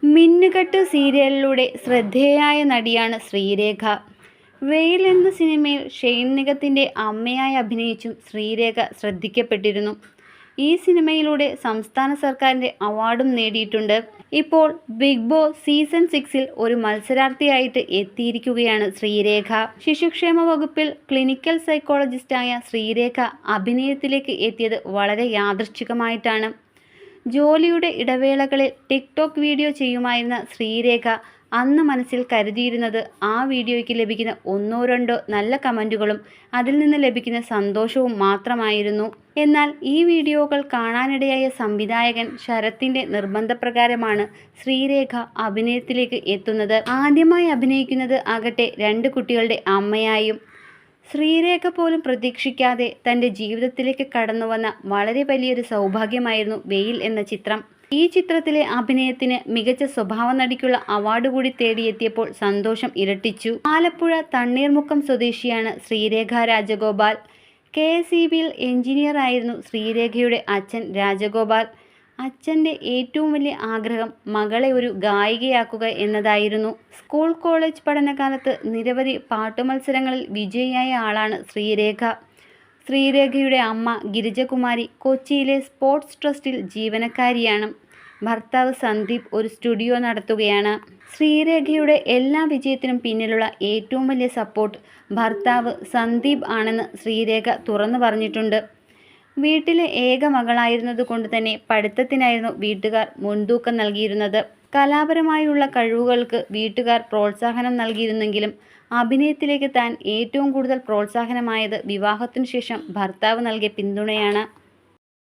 മിന്നുകെട്ട് സീരിയലിലൂടെ ശ്രദ്ധേയയായ നടിയാണ് ശ്രീരേഖ. വെയിൽ എന്ന സിനിമയിൽ ഷെയ്ൻ നിഗത്തിൻ്റെ അമ്മയായി അഭിനയിച്ചും ശ്രീരേഖ ശ്രദ്ധിക്കപ്പെട്ടിരുന്നു. ഈ സിനിമയിലൂടെ സംസ്ഥാന സർക്കാരിൻ്റെ അവാർഡും നേടിയിട്ടുണ്ട്. ഇപ്പോൾ ബിഗ് ബോസ് സീസൺ 6-ൽ ഒരു മത്സരാർത്ഥിയായിട്ട് എത്തിയിരിക്കുകയാണ് ശ്രീരേഖ. ശിശുക്ഷേമ വകുപ്പിൽ ക്ലിനിക്കൽ സൈക്കോളജിസ്റ്റായ ശ്രീരേഖ അഭിനയത്തിലേക്ക് എത്തിയത് വളരെ യാദൃച്ഛികമായിട്ടാണ്. ജോലിയുടെ ഇടവേളകളിൽ ടിക്ടോക്ക് വീഡിയോ ചെയ്യുമായിരുന്ന ശ്രീരേഖ അന്ന് മനസ്സിൽ കരുതിയിരുന്നത് ആ വീഡിയോയ്ക്ക് ലഭിക്കുന്ന ഒന്നോ രണ്ടോ നല്ല കമൻറ്റുകളും അതിൽ നിന്ന് ലഭിക്കുന്ന സന്തോഷവും മാത്രമായിരുന്നു. എന്നാൽ ഈ വീഡിയോകൾ കാണാനിടയായ സംവിധായകൻ ശരത്തിൻ്റെ നിർബന്ധപ്രകാരമാണ് ശ്രീരേഖ അഭിനയത്തിലേക്ക് എത്തുന്നത്. ആദ്യമായി അഭിനയിക്കുന്നത് ആകട്ടെ 2 കുട്ടികളുടെ അമ്മയായും. ശ്രീരേഖ പോലും പ്രതീക്ഷിക്കാതെ തൻ്റെ ജീവിതത്തിലേക്ക് കടന്നുവന്ന വളരെ വലിയൊരു സൗഭാഗ്യമായിരുന്നു വെയിൽ എന്ന ചിത്രം. ഈ ചിത്രത്തിലെ അഭിനയത്തിന് മികച്ച സ്വഭാവ നടിക്കുള്ള അവാർഡ് കൂടി തേടിയെത്തിയപ്പോൾ സന്തോഷം ഇരട്ടിച്ചു. ആലപ്പുഴ തണ്ണീർമുക്കം സ്വദേശിയാണ് ശ്രീരേഖ രാജഗോപാൽ. KSEBിയിൽ എഞ്ചിനീയർ ആയിരുന്നു ശ്രീരേഖയുടെ അച്ഛൻ രാജഗോപാൽ. അച്ഛൻ്റെ ഏറ്റവും വലിയ ആഗ്രഹം മകളെ ഒരു ഗായികയാക്കുക എന്നതായിരുന്നു. സ്കൂൾ കോളേജ് പഠനകാലത്ത് നിരവധി പാട്ടുമത്സരങ്ങളിൽ വിജയിയായ ആളാണ് ശ്രീരേഖ. ശ്രീരേഖയുടെ അമ്മ ഗിരിജകുമാരി കൊച്ചിയിലെ സ്പോർട്സ് ട്രസ്റ്റിൽ ജീവനക്കാരിയാണ്. ഭർത്താവ് സന്ദീപ് ഒരു സ്റ്റുഡിയോ നടത്തുകയാണ്. ശ്രീരേഖയുടെ എല്ലാ വിജയത്തിനും പിന്നിലുള്ള ഏറ്റവും വലിയ സപ്പോർട്ട് ഭർത്താവ് സന്ദീപ് ആണെന്ന് ശ്രീരേഖ തുറന്നു പറഞ്ഞിട്ടുണ്ട്. വീട്ടിലെ ഏക മകളായിരുന്നതുകൊണ്ട് തന്നെ പഠിത്തത്തിനായിരുന്നു വീട്ടുകാർ മുൻതൂക്കം നൽകിയിരുന്നത്. കലാപരമായുള്ള കഴിവുകൾക്ക് വീട്ടുകാർ പ്രോത്സാഹനം നൽകിയിരുന്നെങ്കിലും അഭിനയത്തിലേക്ക് താൻ ഏറ്റവും കൂടുതൽ പ്രോത്സാഹനമായത് വിവാഹത്തിനു ശേഷം ഭർത്താവ് നൽകിയ പിന്തുണയാണ്.